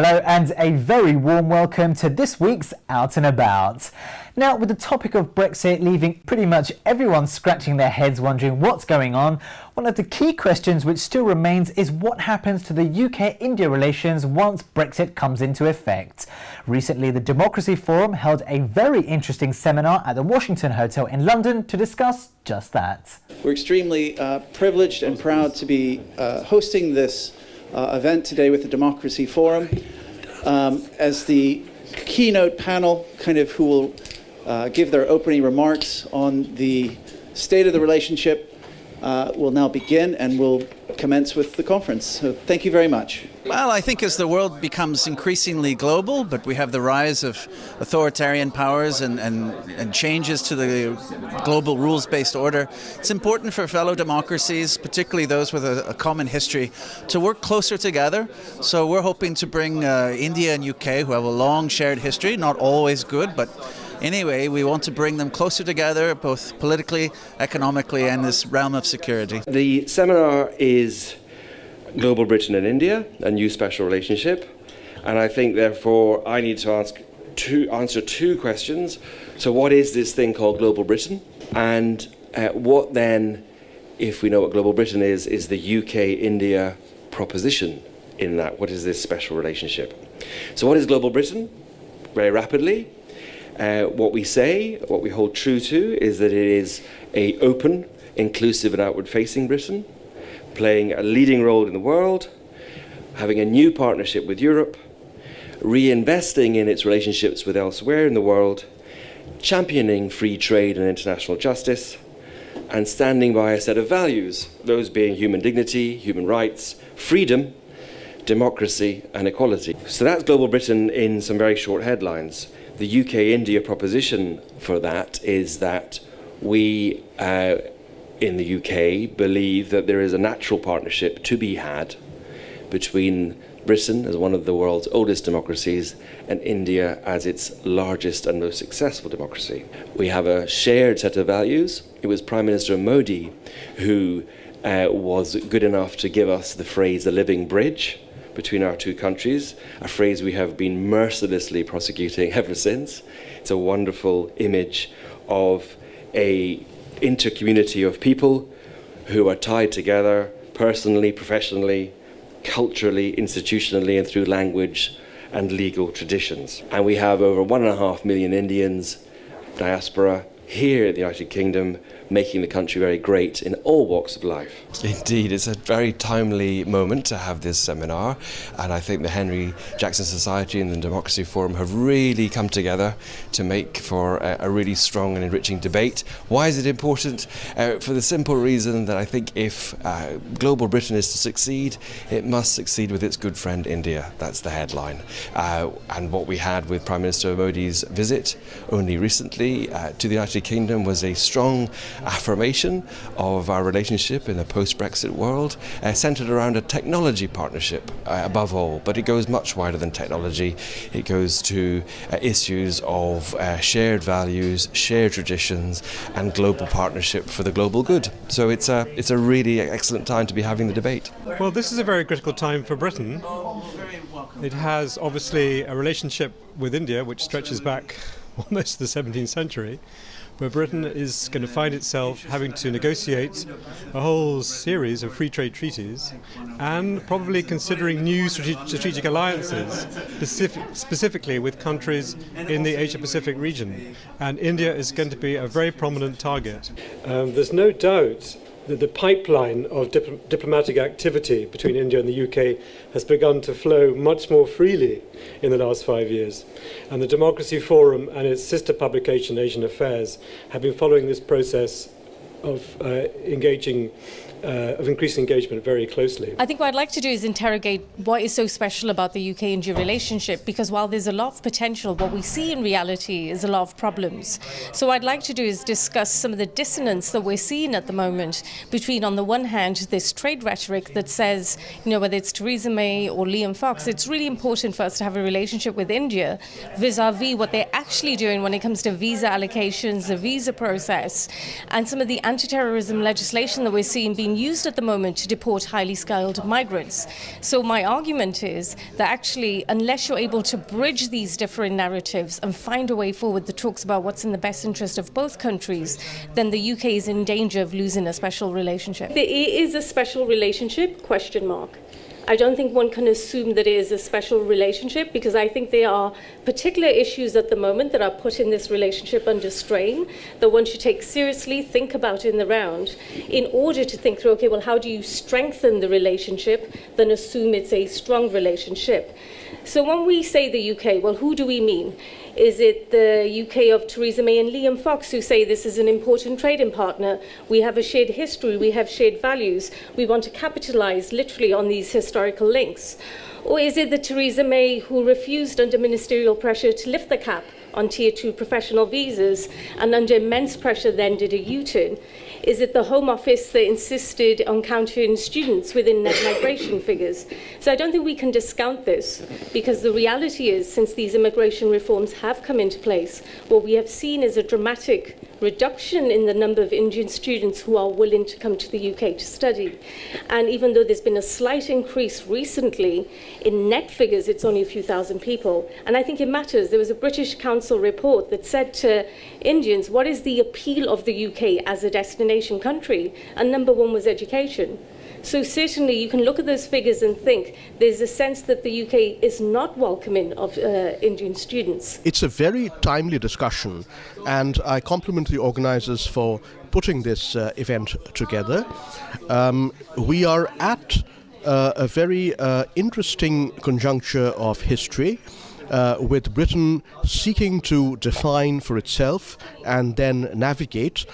Hello and a very warm welcome to this week's Out and About. Now, with the topic of Brexit leaving pretty much everyone scratching their heads wondering what's going on, one of the key questions which still remains is what happens to the UK-India relations once Brexit comes into effect. Recently, the Democracy Forum held a very interesting seminar at the Washington Hotel in London to discuss just that. We're extremely privileged and proud to be hosting this event today with the Democracy Forum as the keynote panel, who will give their opening remarks on the state of the relationship will now begin and will commence with the conference. So thank you very much. Well, I think as the world becomes increasingly global, but we have the rise of authoritarian powers and changes to the global rules-based order, it's important for fellow democracies, particularly those with a common history, to work closer together. So we're hoping to bring India and UK, who have a long shared history, not always good, but anyway, we want to bring them closer together, both politically, economically, and this realm of security. The seminar is Global Britain and India, a new special relationship. And I think, therefore, I need to answer two questions. So what is this thing called Global Britain? And what then, if we know what Global Britain is the UK-India proposition in that? What is this special relationship? So what is Global Britain? Very rapidly. What we say, what we hold true to, is that it is an open, inclusive and outward-facing Britain, playing a leading role in the world, having a new partnership with Europe, reinvesting in its relationships with elsewhere in the world, championing free trade and international justice, and standing by a set of values, those being human dignity, human rights, freedom, democracy and equality. So that's Global Britain in some very short headlines. The UK-India proposition for that is that we, in the UK, believe that there is a natural partnership to be had between Britain as one of the world's oldest democracies and India as its largest and most successful democracy. We have a shared set of values. It was Prime Minister Modi who was good enough to give us the phrase "a living bridge" between our two countries, a phrase we have been mercilessly prosecuting ever since. It's a wonderful image of an intercommunity of people who are tied together personally, professionally, culturally, institutionally, and through language and legal traditions. And we have over 1.5 million Indians, diaspora, here in the United Kingdom, making the country very great in all walks of life. Indeed, it's a very timely moment to have this seminar, and I think the Henry Jackson Society and the Democracy Forum have really come together to make for a really strong and enriching debate. Why is it important? For the simple reason that I think if Global Britain is to succeed, it must succeed with its good friend India. That's the headline. And what we had with Prime Minister Modi's visit only recently to the United Kingdom was a strong affirmation of our relationship in a post-Brexit world, centred around a technology partnership above all, but it goes much wider than technology. It goes to issues of shared values, shared traditions and global partnership for the global good. So it's a really excellent time to be having the debate. Well, this is a very critical time for Britain. It has obviously a relationship with India which stretches back almost to the 17th century, where Britain is going to find itself having to negotiate a whole series of free trade treaties and probably considering new strategic alliances, specifically with countries in the Asia-Pacific region. And India is going to be a very prominent target. There's no doubt that the pipeline of diplomatic activity between India and the UK has begun to flow much more freely in the last 5 years. And the Democracy Forum and its sister publication, Asian Affairs, have been following this process of increasing engagement very closely. I think what I'd like to do is interrogate what is so special about the UK-India relationship, because while there's a lot of potential, what we see in reality is a lot of problems. So what I'd like to do is discuss some of the dissonance that we're seeing at the moment between, on the one hand, this trade rhetoric that says, whether it's Theresa May or Liam Fox, it's really important for us to have a relationship with India vis-a-vis what they're actually doing when it comes to visa allocations, the visa process, and some of the anti-terrorism legislation that we're seeing being used at the moment to deport highly skilled migrants. So my argument is that actually, unless you're able to bridge these different narratives and find a way forward that talks about what's in the best interest of both countries, then the UK is in danger of losing a special relationship. There is a special relationship, question mark. I don't think one can assume that it is a special relationship, because I think there are particular issues at the moment that are putting this relationship under strain that one should take seriously, think about in the round, in order to think through, okay, well, how do you strengthen the relationship than assume it's a strong relationship? So when we say the UK, well, who do we mean? Is it the UK of Theresa May and Liam Fox, who say this is an important trading partner? We have a shared history, we have shared values. We want to capitalize literally on these historical links. Or is it the Theresa May who refused under ministerial pressure to lift the cap on Tier 2 professional visas and under immense pressure then did a U-turn? Is it the Home Office that insisted on counting students within net migration figures? So I don't think we can discount this, because the reality is, since these immigration reforms have come into place, what we have seen is a dramatic reduction in the number of Indian students who are willing to come to the UK to study. And even though there's been a slight increase recently, in net figures it's only a few thousand people. And I think it matters. There was a British Council report that said to Indians, what is the appeal of the UK as a destination country? And number one was education. So certainly you can look at those figures and think there's a sense that the UK is not welcoming of Indian students. It's a very timely discussion, and I compliment the organisers for putting this event together. We are at a very interesting conjuncture of history, with Britain seeking to define for itself and then navigate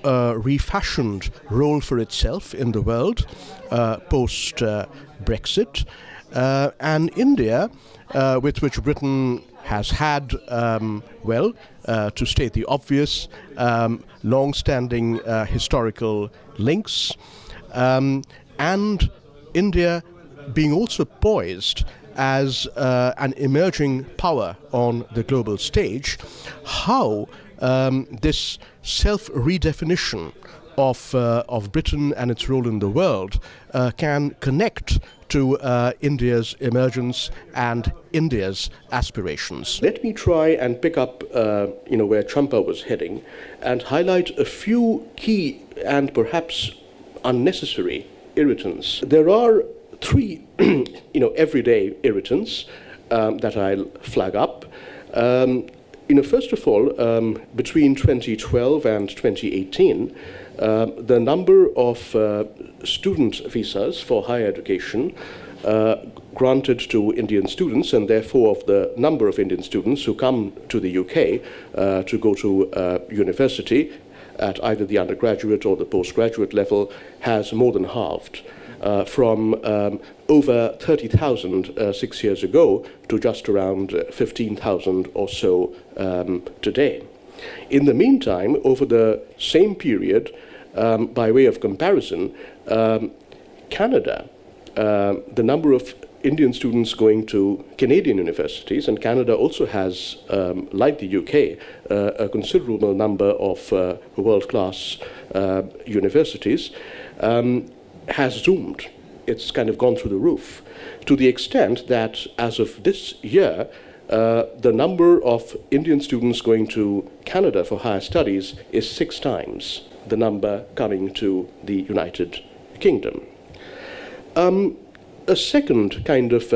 a refashioned role for itself in the world post-Brexit, and India, with which Britain has had, to state the obvious, long-standing historical links, and India being also poised as an emerging power on the global stage, how this self-redefinition of Britain and its role in the world can connect to India's emergence and India's aspirations. Let me try and pick up where Champa was heading and highlight a few key and perhaps unnecessary irritants. There are three everyday irritants that I'll flag up. First of all, between 2012 and 2018, the number of student visas for higher education granted to Indian students, and therefore of the number of Indian students who come to the UK to go to university at either the undergraduate or the postgraduate level, has more than halved. From over 30,000 6 years ago to just around 15,000 or so today. In the meantime, over the same period, by way of comparison, Canada, the number of Indian students going to Canadian universities, and Canada also has, like the UK, a considerable number of world-class universities, has zoomed. It's kind of gone through the roof, to the extent that as of this year, the number of Indian students going to Canada for higher studies is 6 times the number coming to the United Kingdom. A second kind of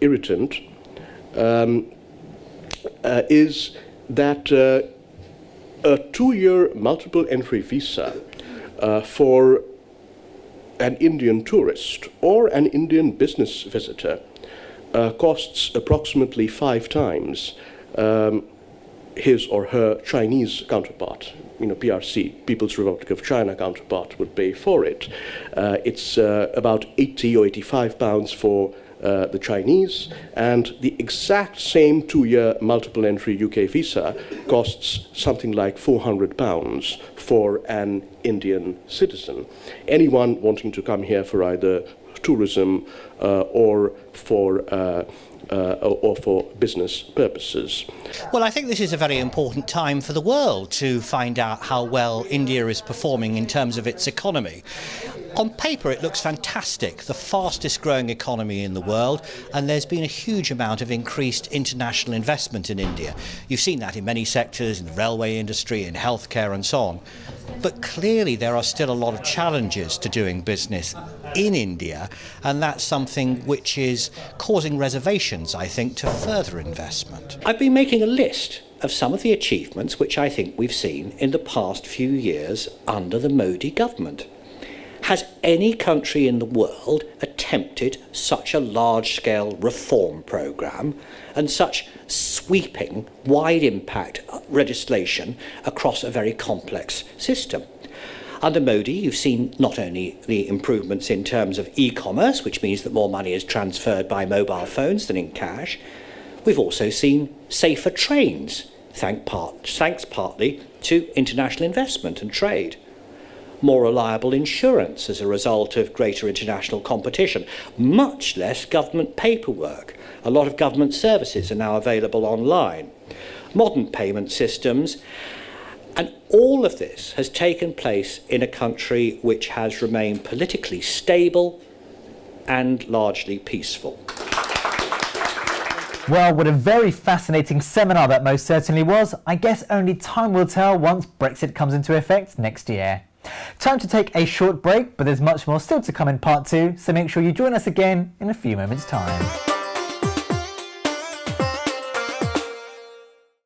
irritant is that a 2-year multiple entry visa for an Indian tourist or an Indian business visitor costs approximately 5 times his or her Chinese counterpart. PRC, People's Republic of China counterpart, would pay for it. It's about 80 or 85 pounds for the Chinese, and the exact same 2-year multiple entry UK visa costs something like 400 pounds for an Indian citizen. Anyone wanting to come here for either tourism or for or for business purposes. Well, I think this is a very important time for the world to find out how well India is performing in terms of its economy. On paper, it looks fantastic, the fastest growing economy in the world, and there's been a huge amount of increased international investment in India. You've seen that in many sectors, in the railway industry, in healthcare and so on. But clearly there are still a lot of challenges to doing business in India, and that's something which is causing reservations, I think, to further investment. I've been making a list of some of the achievements which I think we've seen in the past few years under the Modi government. Has any country in the world attempted such a large-scale reform programme and such sweeping, wide-impact legislation across a very complex system? Under Modi, you've seen not only the improvements in terms of e-commerce, which means that more money is transferred by mobile phones than in cash, we've also seen safer trains, thanks partly to international investment and trade. More reliable insurance as a result of greater international competition, much less government paperwork. A lot of government services are now available online. Modern payment systems, and all of this has taken place in a country which has remained politically stable and largely peaceful. Well, what a very fascinating seminar that most certainly was. I guess only time will tell once Brexit comes into effect next year. Time to take a short break, but there's much more still to come in part 2, so make sure you join us again in a few moments' time.